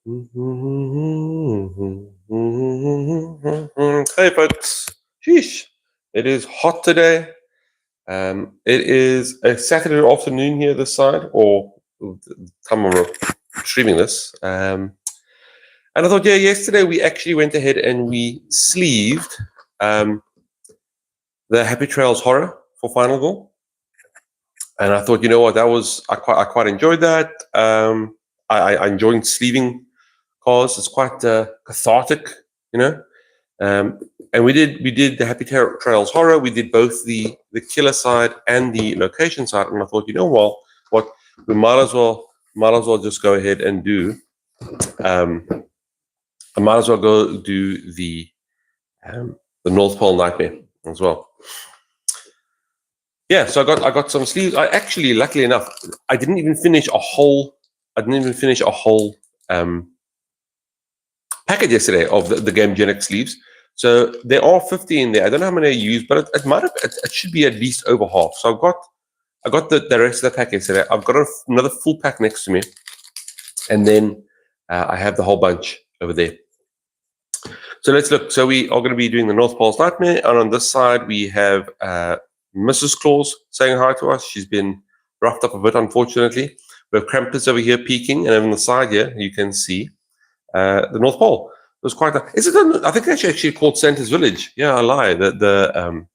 Hey folks, sheesh, it is hot today. It is a Saturday afternoon here this side, or the time I'm streaming this. And I thought, yeah, yesterday we actually went ahead and we sleeved um, the Happy Trails horror for Final Goal. And I thought, you know what, I quite enjoyed that. I enjoyed sleeving cars. It's quite cathartic, you know. And we did the Happy Trails horror. We did both the killer side and the location side. And I thought, you know what we might as well just go ahead and do. I might as well go do the North Pole Nightmare as well. Yeah, so I got some sleeves. I actually, luckily enough, I didn't even finish a whole packet yesterday of the Game Genic sleeves. So there are 50 in there. I don't know how many I used, but it should be at least over half. So I got the rest of the pack yesterday. I've got another full pack next to me, and then I have the whole bunch over there. So let's look. So we are going to be doing the North Pole's Nightmare, and on this side we have Mrs. Claus saying hi to us. She's been roughed up a bit, unfortunately. We have Krampus over here peeking, and on the side here you can see the North Pole. It was quite. Is it? I think it's actually called Santa's Village. Yeah, I lie. The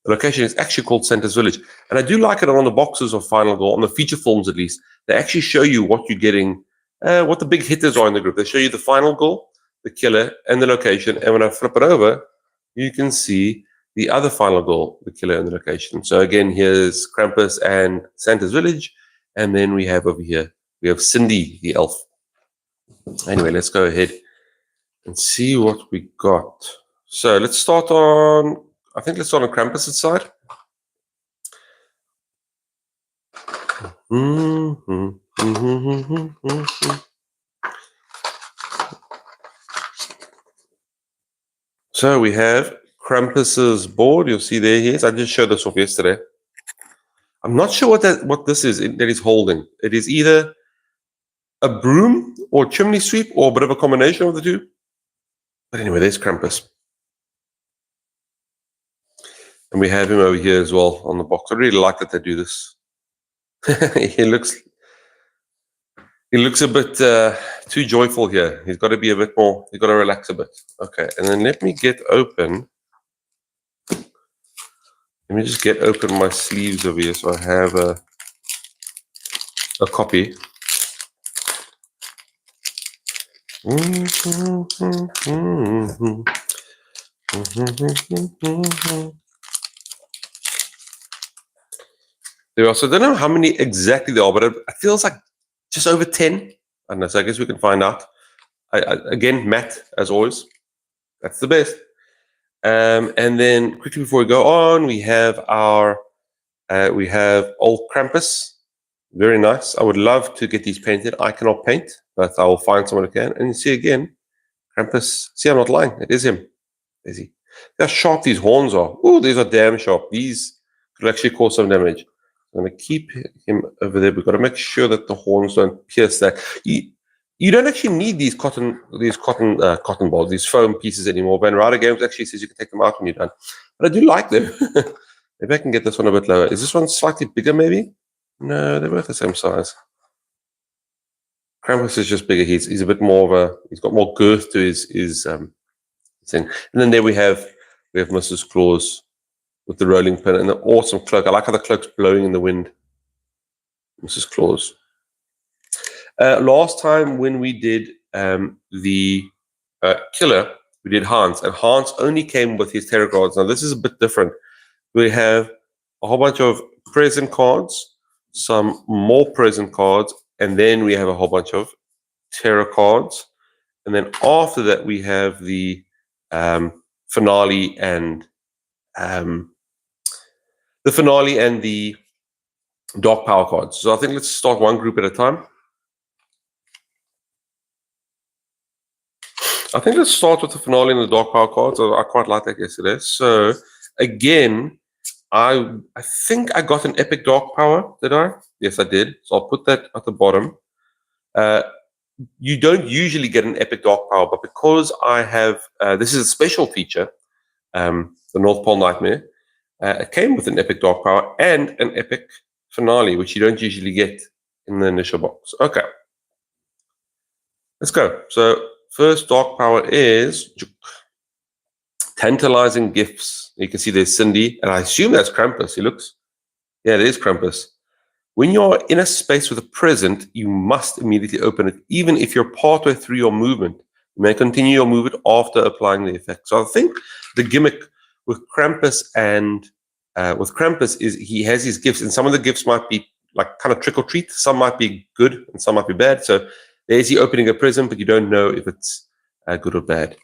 location is actually called Santa's Village, and I do like it on the boxes of Final Goal, on the feature films at least. They actually show you what you're getting, what the big hitters are in the group. They show you the Final Goal, the killer, and the location. And when I flip it over, you can see the other Final Goal, the killer, and the location. So again, here's Krampus and Santa's Village, and then we have over here Cindy the elf. Anyway, let's go ahead and see what we got. So let's start on, I think let's start on Krampus' side. So we have Krampus's board. You'll see there he is. I just showed this off yesterday. I'm not sure what this is that he's holding. It is either a broom or chimney sweep or a bit of a combination of the two. But anyway, there's Krampus. And we have him over here as well on the box. I really like that they do this. he looks a bit too joyful here. He's got to be a bit more, he's got to relax a bit. Okay, and then let me just get open my sleeves over here so I have a copy. There we are. So I don't know how many exactly there are, but it feels like just over 10. I don't know, so I guess we can find out. Again, Matt, as always, that's the best. And then quickly before we go on, we have old Krampus. Very nice. I would love to get these painted. I cannot paint, but I will find someone who can. And you see again, Krampus. See, I'm not lying. It is him. Is he? Look how sharp these horns are. Oh, these are damn sharp. These could actually cause some damage. I'm going to keep him over there. We've got to make sure that the horns don't pierce that. You don't actually need these cotton balls, these foam pieces anymore. Ben Rider Games actually says you can take them out when you're done. But I do like them. Maybe I can get this one a bit lower. Is this one slightly bigger, maybe? No, they're both the same size. Krampus is just bigger. He's a bit more of he's got more girth to his thing. And then there we have Mrs. Claus with the rolling pin and the awesome cloak. I like how the cloak's blowing in the wind. Mrs. Claus. Last time when we did the killer, we did Hans, and Hans only came with his tarot cards. Now this is a bit different. We have a whole bunch of present cards, some more present cards, and then we have a whole bunch of tarot cards. And then after that, we have the finale and the Dark Power cards. So I think let's start one group at a time. I think let's start with the finale and the Dark Power cards. I quite like that yesterday. So again, I think I got an Epic Dark Power, did I? Yes, I did. So I'll put that at the bottom. you don't usually get an epic dark power, but because I have, this is a special feature, the North Pole Nightmare, it came with an epic dark power and an epic finale, which you don't usually get in the initial box. Okay, let's go. So first dark power is tantalizing gifts. You can see there's Cindy, and I assume that's Krampus. He looks, yeah, it is Krampus. When you're in a space with a present, you must immediately open it, even if you're partway through your movement. You may continue your movement after applying the effect. So I think the gimmick with Krampus is he has his gifts, and some of the gifts might be like kind of trick or treat. Some might be good, and some might be bad. So there's he opening a present, but you don't know if it's good or bad.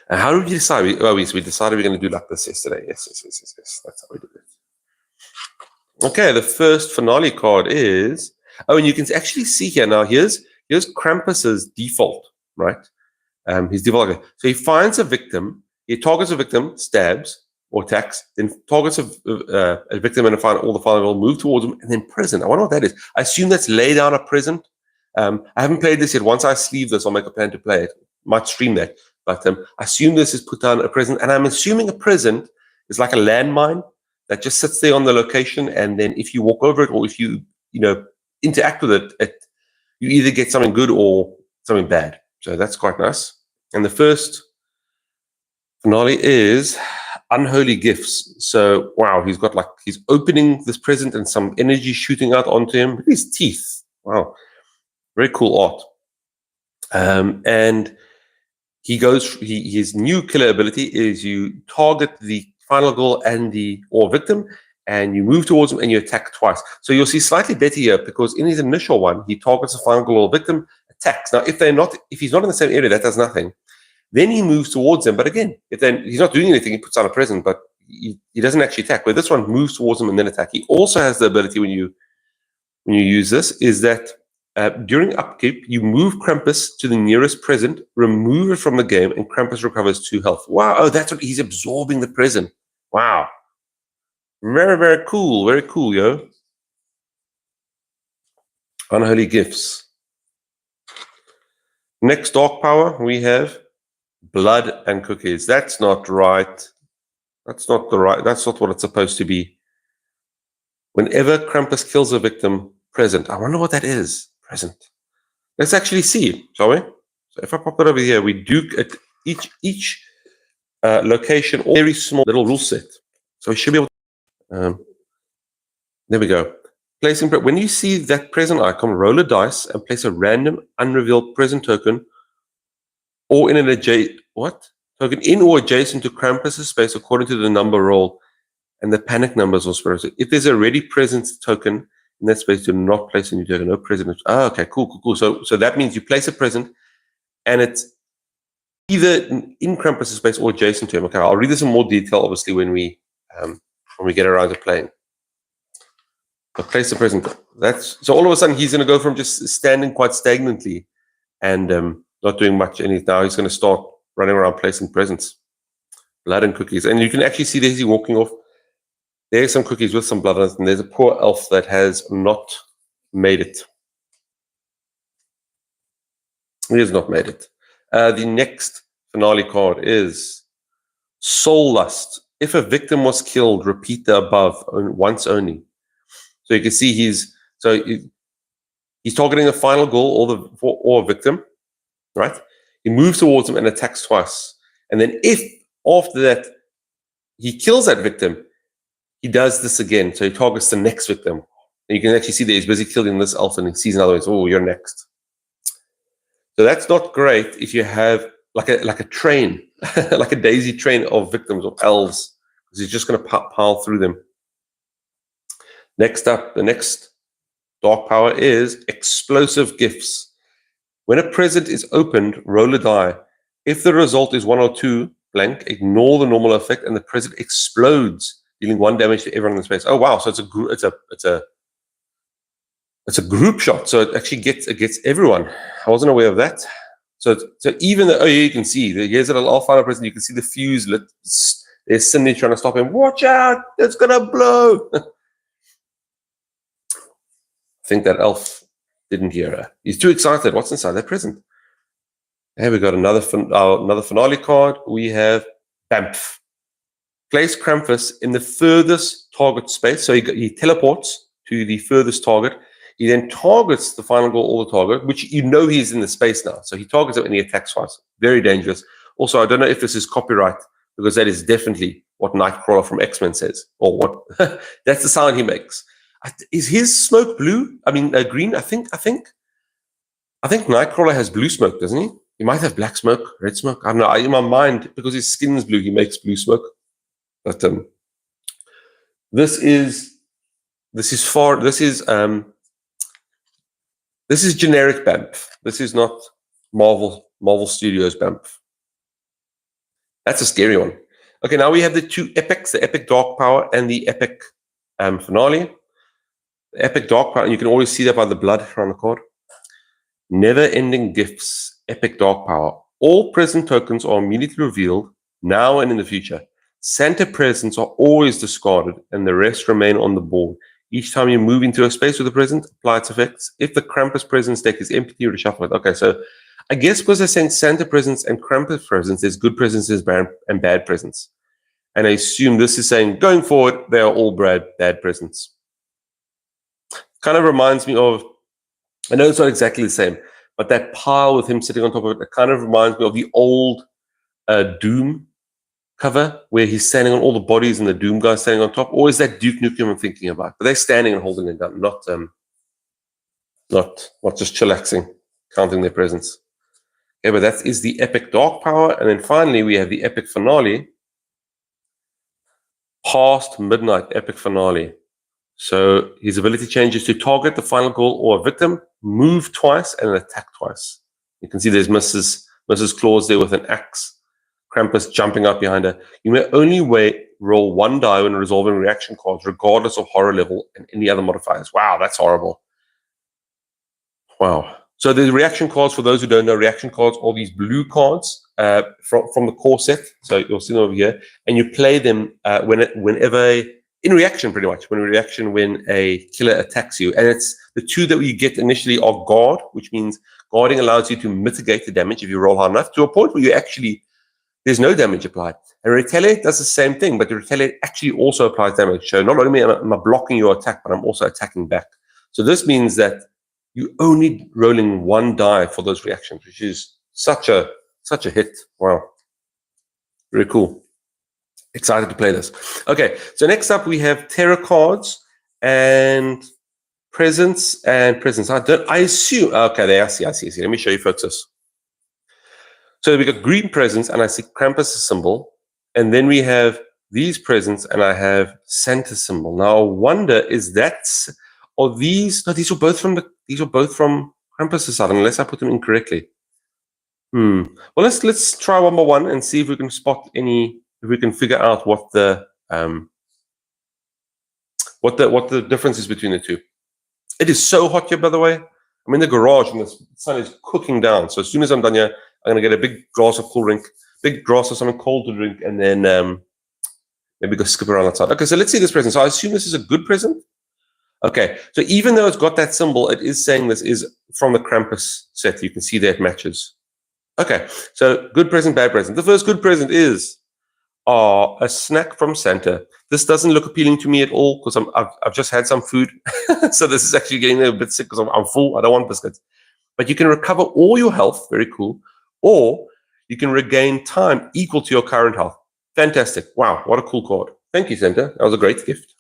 And how did we decide? We decided we're going to do like this yesterday. Yes. That's how we did it. Okay, the first finale card is, and you can actually see here now, here's Krampus's default, right? His default. So he finds a victim, he targets a victim, stabs or attacks, then targets a victim and all the final will move towards him, and then present. I wonder what that is. I assume that's lay down a present. I haven't played this yet. Once I sleeve this, I'll make a plan to play it. Might stream that. But I assume this is put down a present, and I'm assuming a present is like a landmine that just sits there on the location, and then if you walk over it or if you interact with it, you either get something good or something bad. So that's quite nice. And the first finale is unholy gifts. So wow, he's opening this present and some energy shooting out onto him. Look at his teeth. Wow, very cool art. And his new killer ability is you target the final goal or victim, and you move towards him and you attack twice. So you'll see slightly better here because in his initial one, he targets the final goal or victim, attacks. Now, if he's not in the same area, that does nothing. Then he moves towards them, but again, he's not doing anything, he puts on a present, but he doesn't actually attack. Where this one moves towards him and then attack. He also has the ability when you use this is that during upkeep, you move Krampus to the nearest present, remove it from the game, and Krampus recovers 2 health. Wow! Oh, that's what he's absorbing the present. Wow! Very, very cool. Very cool, yo. Unholy gifts. Next dark power we have blood and cookies. That's not right. That's not what it's supposed to be. Whenever Krampus kills a victim, present. I wonder what that is. Present. Let's actually see, shall we? So if I pop it over here, we do at each location, all very small little rule set. So we should be able to, there we go. Placing when you see that present icon, roll a dice and place a random unrevealed present token or in an token in or adjacent to Krampus's space according to the number rolled and the panic numbers or spirit. If there's a ready present token in that space, do not place a new token. No present. Oh, okay, cool. So that means you place a present and it's either in Krampus's space or adjacent to him. Okay, I'll read this in more detail, obviously, when we get around to playing. But place the present. So all of a sudden he's going to go from just standing quite stagnantly and not doing much. And now he's going to start running around placing presents, blood and cookies. And you can actually see Daisy walking off. There's some cookies with some blood on it, and there's a poor elf that has not made it. He has not made it. The next finale card is Soul Lust. If a victim was killed, repeat the above once only. So you can see he's targeting a final goal or a victim, right? He moves towards him and attacks twice. And then if after that he kills that victim, he does this again. So he targets the next victim. And you can actually see that he's busy killing this elf and he sees another one. Oh, you're next. So that's not great if you have like a train, like a daisy train of victims of elves, because he's just going to pile through them. Next up, the next dark power is explosive gifts. When a present is opened, roll a die. If the result is 1 or 2, blank, ignore the normal effect and the present explodes, dealing 1 damage to everyone in the space. Oh wow! So it's a group shot. So it actually gets everyone. I wasn't aware of that. So even though you can see here's a little final present. You can see the fuse lit. There's Cindy trying to stop him. Watch out! It's gonna blow. I think that elf Didn't hear her. He's too excited. What's inside that present? And we got another finale card. We have Bamf. Place Krampus in the furthest target space. So he teleports to the furthest target. He then targets the final goal or the target, which you know he's in the space now. So he targets it when he attacks twice. Very dangerous. Also, I don't know if this is copyright, because that is definitely what Nightcrawler from X-Men says. Or what that's the sound he makes. Is his smoke blue? I mean, green? I think Nightcrawler has blue smoke, doesn't he? He might have black smoke, red smoke. I don't know. In my mind, because his skin is blue, he makes blue smoke. But this is generic Bamf. This is not Marvel Studios Bamf. That's a scary one. Okay, now we have the two epics, the epic Dark Power and the epic finale. The epic Dark Power, and you can always see that by the blood around the card. Never-ending gifts, epic Dark Power. All present tokens are immediately revealed now and in the future. Santa presents are always discarded, and the rest remain on the board. Each time you move into a space with a present, apply its effects. If the Krampus presents deck is empty, you reshuffle it. Okay, so I guess because they're saying Santa presents and Krampus presents, there's good presents and bad presents. And I assume this is saying, going forward, they are all bad presents. Kind of reminds me of, I know it's not exactly the same, but that pile with him sitting on top of it kind of reminds me of the old Doom cover, where he's standing on all the bodies and the Doom guy standing on top. Or is that Duke Nukem I'm thinking about? But they're standing and holding a gun, not just chillaxing, counting their presents. Okay, but that is the epic Dark Power. And then finally, we have the epic finale. Past Midnight epic finale. So his ability changes to target the final goal or a victim, move twice, and attack twice. You can see there's Mrs. Claus there with an axe. Krampus jumping up behind her. You may only roll one die when resolving reaction cards, regardless of horror level and any other modifiers. Wow, that's horrible. Wow. So the reaction cards, for those who don't know, reaction cards are these blue cards from the core set. So you'll see them over here. And you play them whenever, in reaction pretty much, when a killer attacks you. And it's the two that we get initially are guard, which means guarding allows you to mitigate the damage if you roll hard enough, to a point where you actually, there's no damage applied. And retaliate does the same thing, but the retaliate actually also applies damage. So not only am I blocking your attack, but I'm also attacking back. So this means that you're only rolling one die for those reactions, which is such a hit. Wow. Very cool. Excited to play this. Okay, so next up we have terror cards and presents I assume, okay, there, I see. Let me show you folks this. So we got green presents, and I see Krampus symbol, and then we have these presents, and I have Santa symbol. Now I wonder, these are both from Krampus' side, unless I put them incorrectly. Well, let's try one by one and see if we can if we can figure out what the difference is between the two. It is so hot here, by the way. I'm in the garage and the sun is cooking down. So as soon as I'm done here, I'm going to get a big glass of cool drink, big glass of something cold to drink, and then maybe go skip around outside. Okay, so let's see this present. So I assume this is a good present. Okay, so even though it's got that symbol, it is saying this is from the Krampus set. You can see that it matches. Okay, so good present, bad present. The first good present is a snack from Santa. This doesn't look appealing to me at all because I've just had some food. So this is actually getting a bit sick because I'm full. I don't want biscuits. But you can recover all your health. Very cool. Or you can regain time equal to your current health. Fantastic. Wow, what a cool card. Thank you, Santa. That was a great gift.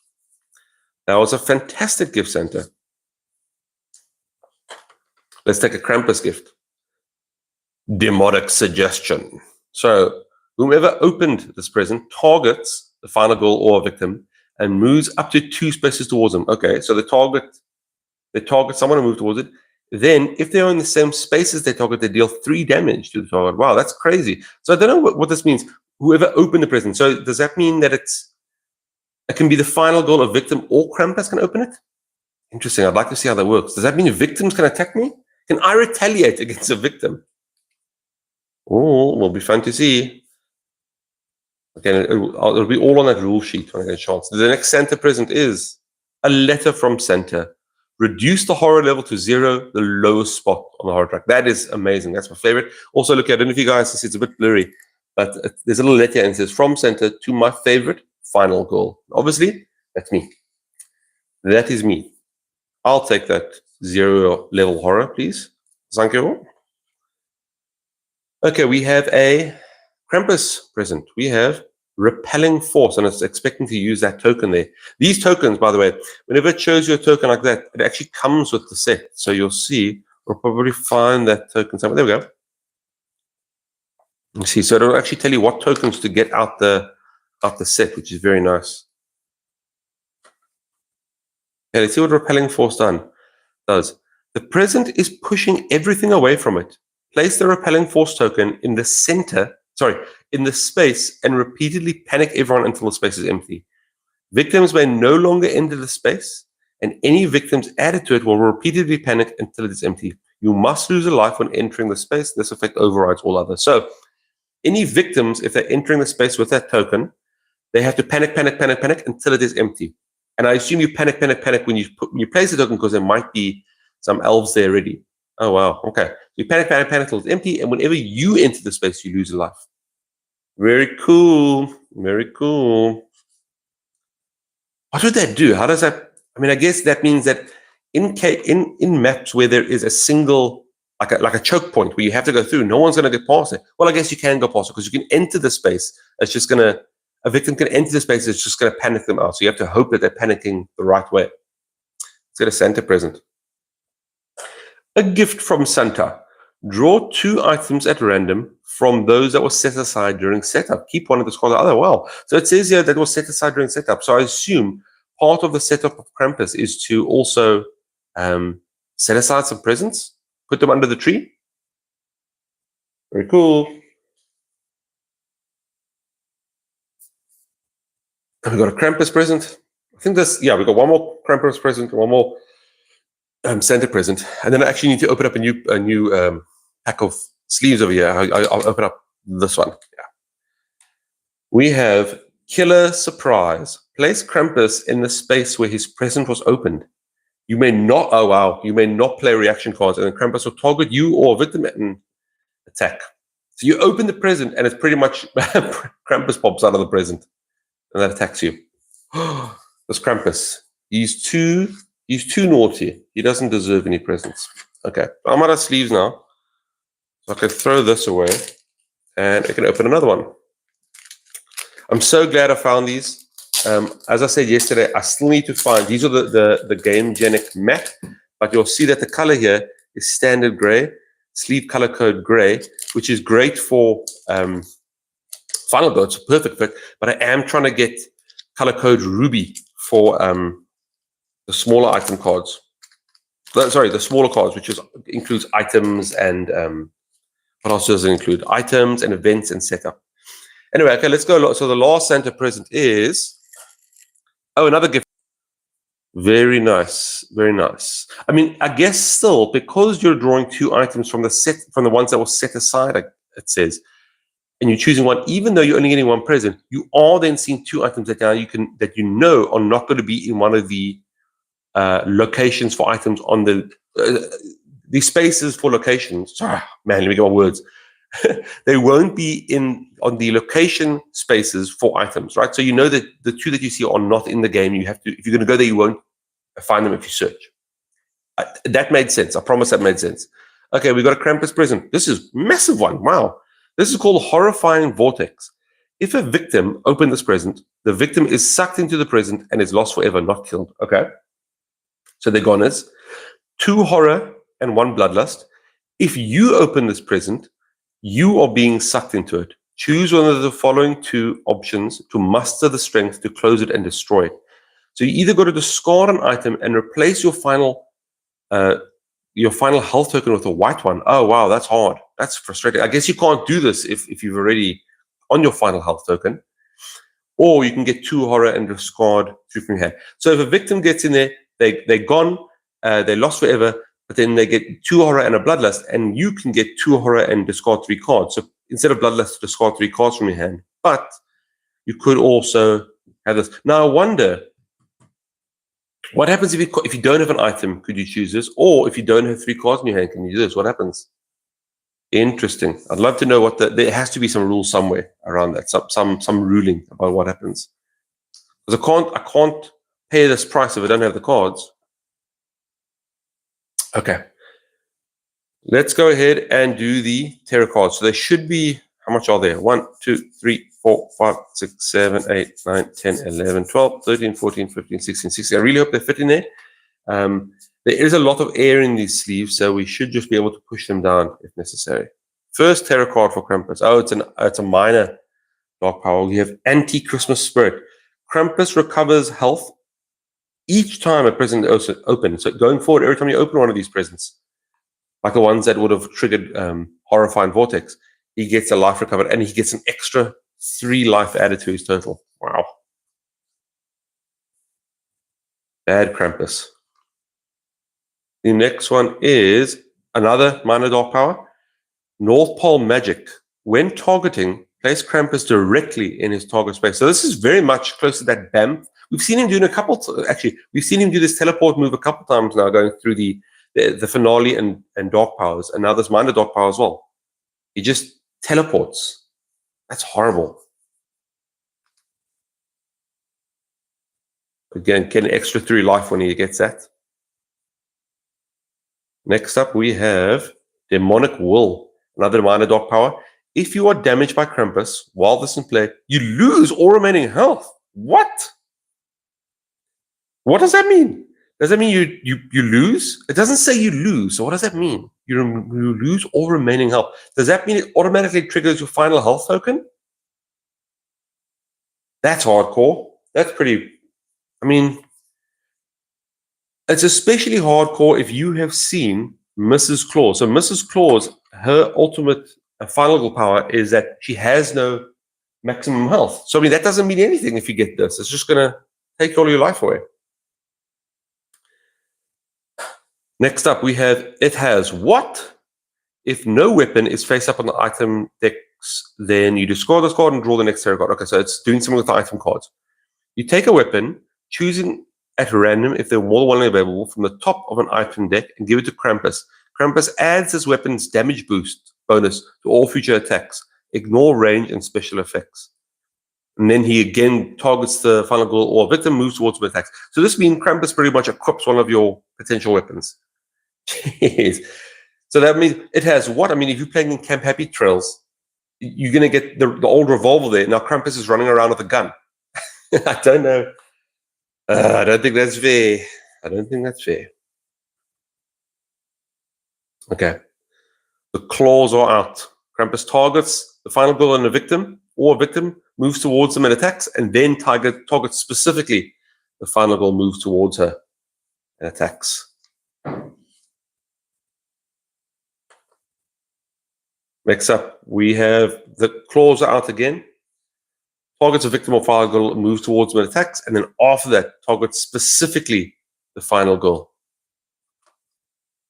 That was a fantastic gift, Santa. Let's take a Krampus gift. Demonic Suggestion. So whomever opened this present targets the final goal or a victim and moves up to 2 spaces towards them. Okay, so they target someone and move towards it. Then, if they're in the same space as they target, they deal 3 damage to the target. Wow, that's crazy. So I don't know what this means. Whoever opened the present. So does that mean that it can be the final goal of victim or Krampus can open it? Interesting. I'd like to see how that works. Does that mean victims can attack me? Can I retaliate against a victim? Oh, will be fun to see. Okay, it'll be all on that rule sheet when I get a chance. The next Santa present is a letter from Santa. Reduce the horror level to 0, the lowest spot on the horror track. That is amazing. That's my favorite. Also, look, I don't know if you guys can see, it's a bit blurry, but there's a little letter and it says, from center to my favorite final goal. Obviously, that's me. That is me. I'll take that 0 level horror, please. Thank you. Okay, we have a Krampus present. We have Repelling Force, and it's expecting to use that token there. These tokens, by the way, whenever it shows you a token like that, it actually comes with the set. So you'll see, we'll probably find that token somewhere. There we go. You see, so it'll actually tell you what tokens to get out the set, which is very nice. Okay, let's see what Repelling Force does. The present is pushing everything away from it. Place the Repelling Force token in the center, in the space, and repeatedly panic everyone until the space is empty. Victims may no longer enter the space, and any victims added to it will repeatedly panic until it is empty. You must lose a life when entering the space. This effect overrides all others. So, any victims, if they're entering the space with that token, they have to panic until it is empty. And I assume you panic when you place the token, because there might be some elves there already. Oh, wow. Okay. You panic until it's empty, and whenever you enter the space, you lose a life. Very cool. Very cool. What would that do? How does that? I mean, I guess that means that in maps where there is a single, like a choke point where you have to go through, no one's going to get past it. Well, I guess you can go past it because you can enter the space. It's just going to, a victim can enter the space. It's just going to panic them out. So you have to hope that they're panicking the right way. Let's get a Santa present. A gift from Santa. Draw 2 items at random from those that were set aside during setup. Keep one of the squad. Oh, wow. So it says here that was set aside during setup. So I assume part of the setup of Krampus is to also set aside some presents, put them under the tree. Very cool. And we got a Krampus present. I think this, yeah, we got one more Krampus present, one more Santa present, and then I actually need to open up a new pack of sleeves over here. I'll open up this one. Yeah. We have Killer Surprise. Place Krampus in the space where his present was opened. You may not. Oh wow! You may not play reaction cards, and then Krampus will target you or a victim and attack. So you open the present, and it's pretty much Krampus pops out of the present, and that attacks you. This Krampus. He's too naughty. He doesn't deserve any presents. Okay, I'm out of sleeves now. So I can throw this away and I can open another one. I'm so glad I found these. As I said yesterday, I still need to find, these are the Game Genic matte, but you'll see that the color here is standard gray, sleeve color code gray, which is great for Final Go. It's a perfect fit, but I am trying to get color code ruby for the smaller item cards. The smaller cards, which includes items and what else does it include? Items and events and setup. Anyway, okay, let's go. So the last Santa present is another gift. Very nice, very nice. I mean, I guess still because you're drawing 2 items from the ones that were set aside, it says, and you're choosing one, even though you're only getting 1 present, you are then seeing 2 items that now that you know are not going to be in one of the locations for items on the spaces for locations. Sorry, man, let me get my words. They won't be on the location spaces for items, right? So you know that the 2 that you see are not in the game. You have to, if you're going to go there, you won't find them if you search. That made sense. I promise that made sense. Okay, we got a Krampus present. This is a massive one. Wow. This is called Horrifying Vortex. If a victim opened this present, the victim is sucked into the present and is lost forever, not killed. Okay. So they're goners. 2 horror and 1 bloodlust. If you open this present, you are being sucked into it. Choose one of the following 2 options to muster the strength to close it and destroy it. So you either got to discard an item and replace your final health token with a white one. Oh wow, that's hard. That's frustrating. I guess you can't do this if you've already on your final health token. Or you can get 2 horror and discard 2 from your hand. So if a victim gets in there, they're gone, they're lost forever, but then they get 2 horror and a bloodlust, and you can get 2 horror and discard 3 cards. So instead of bloodlust, discard 3 cards from your hand. But you could also have this. Now I wonder, What happens if you don't have an item? Could you choose this? Or if you don't have 3 cards in your hand, can you do this? What happens? Interesting. I'd love to know what there has to be some rule somewhere around that. Some ruling about what happens. Because I can't pay this price if I don't have the cards. Okay. Let's go ahead and do the terror cards. So there should be, how much are there? 1, 2, 3, 4, 5, 6, 7, 8, 9, 10, 11, 12, 13, 14, 15, 16, 16. I really hope they fit in there. There is a lot of air in these sleeves, so we should just be able to push them down if necessary. First terror card for Krampus. Oh, it's a minor dark power. We have Anti-Christmas Spirit. Krampus recovers health each time a present is opened. So going forward, every time you open one of these presents, like the ones that would have triggered Horrifying Vortex, he gets a life recovered, and he gets an extra 3 life added to his total. Wow. Bad Krampus. The next one is another minor dark power. North Pole Magic. When targeting, place Krampus directly in his target space. So this is very much close to that BAM. We've seen him doing we've seen him do this teleport move a couple times now, going through the finale and dark powers, and now this minor dark power as well. He just teleports. That's horrible. Again, get an extra 3 life when he gets that. Next up, we have Demonic Will, another minor dark power. If you are damaged by Krampus while this is in play, you lose all remaining health. What? What does that mean? Does that mean you lose? It doesn't say you lose. So what does that mean? You lose all remaining health. Does that mean it automatically triggers your final health token? That's hardcore. That's pretty... I mean, it's especially hardcore if you have seen Mrs. Claus. So Mrs. Claus, her ultimate final power is that she has no maximum health. So I mean, that doesn't mean anything if you get this. It's just going to take all your life away. Next up, we have, it has what? If no weapon is face up on the item decks, then you discard this card and draw the next tarot card. Okay, so it's doing something with the item cards. You take a weapon, choosing at random if there are more than one available from the top of an item deck, and give it to Krampus. Krampus adds this weapon's damage boost bonus to all future attacks. Ignore range and special effects. And then he again targets the final goal or victim, moves towards the attacks. So this means Krampus pretty much equips one of your potential weapons. Jeez. So that means it has what? I mean, if you're playing in Camp Happy Trails, you're going to get the old revolver there. Now Krampus is running around with a gun. I don't know. I don't think that's fair. I don't think that's fair. Okay. The claws are out. Krampus targets the final goal on a victim, or a victim moves towards them and attacks, and then targets specifically the final goal, moves towards her and attacks. Next up, we have the claws are out again. Targets a victim or final goal, moves towards them and attacks, and then after that, targets specifically the final goal,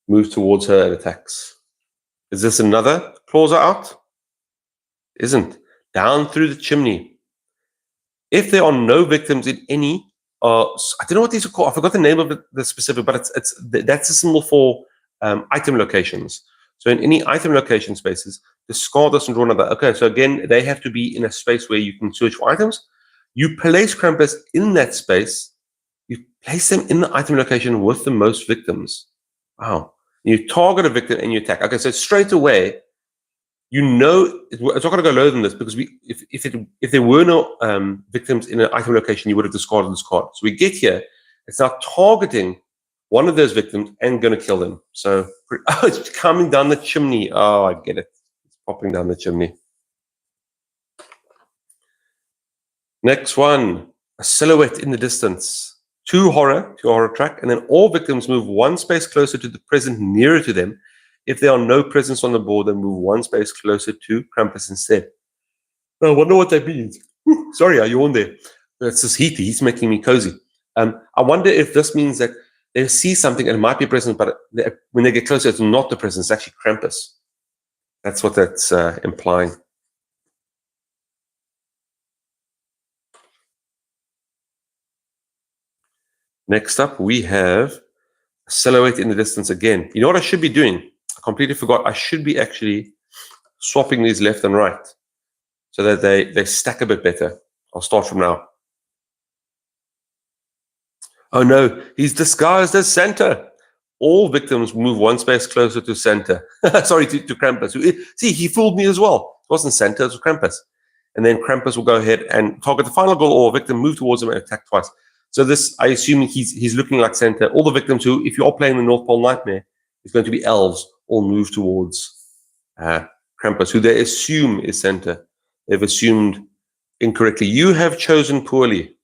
moves towards her and attacks. Is this another claws are out? Isn't. Down through the chimney. If there are no victims in any, I don't know what these are called. I forgot the name of the specific, but that's a symbol for item locations. So in any item location spaces, discard this and draw another. Okay, so again, they have to be in a space where you can search for items. You place Krampus in that space. You place them in the item location with the most victims. Wow. You target a victim and you attack. Okay, so straight away, you know it's not going to go lower than this, because if there were no victims in an item location, you would have discarded this card. So we get here, it's now targeting one of those victims and going to kill them. So, oh, it's coming down the chimney. Oh, I get it. It's popping down the chimney. Next one, a silhouette in the distance. Two horror track, and then all victims move one space closer to the present nearer to them. If there are no presents on the board, then move one space closer to Krampus instead. I wonder what that means. Whew, sorry, I yawned there. It's this heat. He's making me cozy. I wonder if this means that they see something and it might be a present, but when they get closer, it's not the present. It's actually Krampus. That's what that's implying. Next up, we have a silhouette in the distance again. You know what I should be doing? I completely forgot. I should be actually swapping these left and right so that they stack a bit better. I'll start from now. Oh no, he's disguised as Santa. All victims move one space closer to Santa. Sorry, to Krampus. See, he fooled me as well. It wasn't Santa, it was Krampus. And then Krampus will go ahead and target the final goal or victim, move towards him and attack twice. So this, I assume he's looking like Santa. All the victims who, if you are playing the North Pole Nightmare, it's going to be elves, all move towards Krampus, who they assume is Santa. They've assumed incorrectly. You have chosen poorly.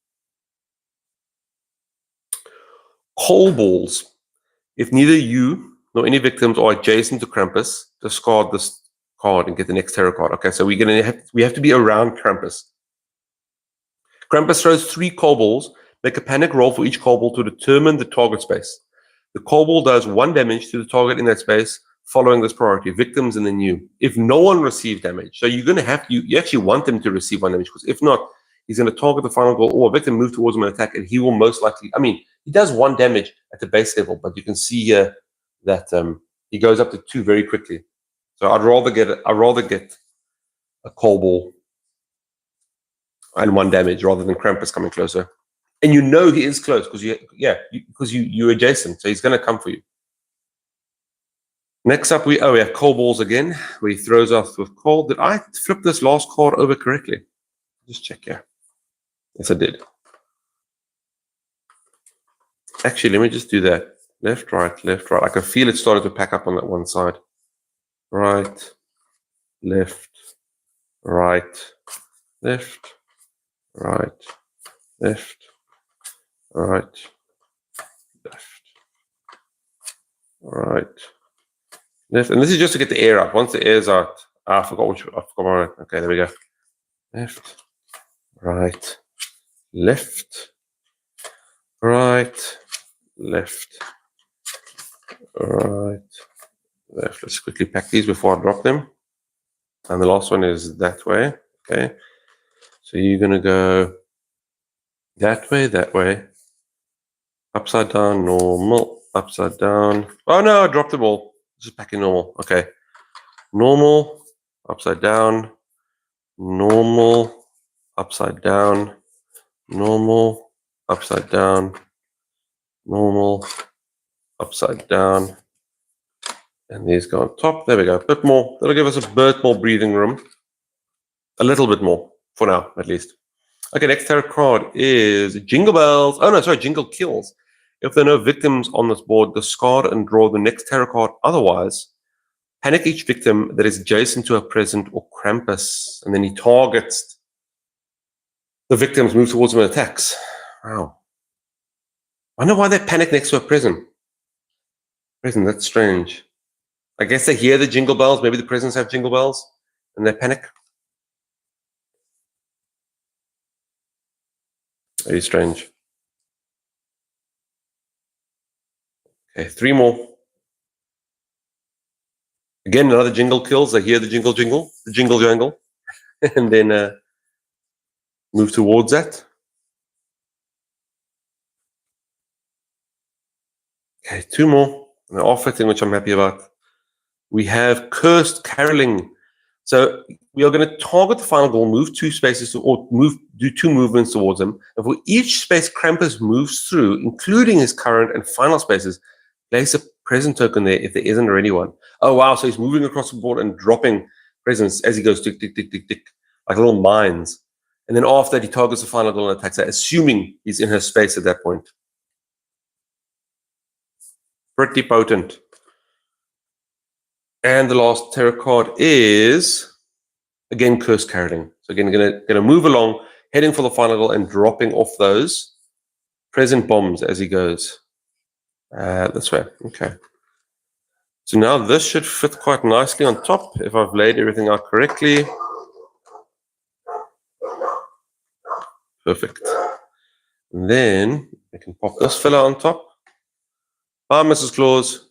Coal balls. If neither you nor any victims are adjacent to Krampus, discard this card and get the next tarot card. Okay, so we have to be around Krampus. Krampus throws 3 coal balls. Make a panic roll for each coal ball to determine the target space. The coal ball does 1 damage to the target in that space following this priority, victims and then you. If no one receives damage, so you're going to have, you actually want them to receive 1 damage, because if not, he's going to target the final goal or a victim, move towards him and attack, and he will most likely, I mean, he does 1 damage at the base level, but you can see here that he goes up to 2 very quickly. So I'd rather get a coal ball and 1 damage rather than Krampus coming closer. And you know he is close because you're adjacent, so he's going to come for you. Next up, we have coal balls again, where he throws off with coal. Did I flip this last card over correctly? Just check here. Yes, I did. Actually, let me just do that. Left, right, left, right. I can feel it started to pack up on that one side. Right, left, right, left, right, left, right, left, right, left. And this is just to get the air out. Once the air's out, I forgot about it. Okay, there we go. Left, right, left, right, left, right, left. Let's quickly pack these before I drop them. And the last one is that way. Okay. So you're going to go that way, upside down, normal, upside down. Oh no, I dropped them all. Just packing normal. Okay. Normal, upside down, normal, upside down, normal, upside down, normal, upside down. And these go on top. There we go. A bit more. That'll give us a bit more breathing room. A little bit more, for now, at least. Okay, next tarot card is Jingle Bells. Oh, no, sorry, Jingle Kills. If there are no victims on this board, discard and draw the next tarot card. Otherwise, panic each victim that is adjacent to a present or Krampus. And then he targets the victims, move towards them and attacks. Wow. I wonder why they panic next to a present. Present, that's strange. I guess they hear the jingle bells. Maybe the presents have jingle bells and they panic. Very strange. Okay, 3 more. Again, another jingle kills. They hear the jingle jingle, the jingle jangle, and then move towards that. Okay, 2 more. And they're all fitting, which I'm happy about. We have Cursed Caroling. So we are going to target the final goal, move 2 spaces, do 2 movements towards him. And for each space Krampus moves through, including his current and final spaces, place a present token there if there isn't already one. Oh, wow. So he's moving across the board and dropping presents as he goes tick, tick, tick, tick, tick, like little mines. And then after that, he targets the final goal and attacks that, assuming he's in her space at that point. Pretty potent. And the last tarot card is, again, Cursed Caroling. So again, going to move along, heading for the final goal and dropping off those present bombs as he goes. This way. Okay. So now this should fit quite nicely on top if I've laid everything out correctly. Perfect. And then I can pop this fella on top. Bye, Mrs. Claus.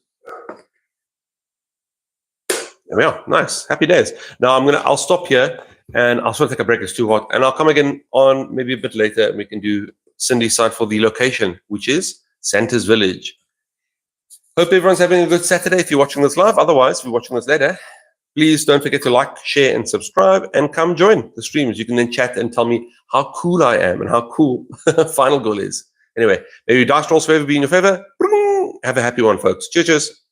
There we are. Nice. Happy days. Now I'll stop here and I'll sort of take a break. It's too hot. And I'll come again on maybe a bit later and we can do Cindy's side for the location, which is Santa's Village. Hope everyone's having a good Saturday if you're watching this live. Otherwise, if you're watching this later, please don't forget to like, share, and subscribe, and come join the streams. You can then chat and tell me how cool I am and how cool Final Goal is. Anyway, maybe dice rolls forever be in your favor. Have a happy one, folks. Cheers.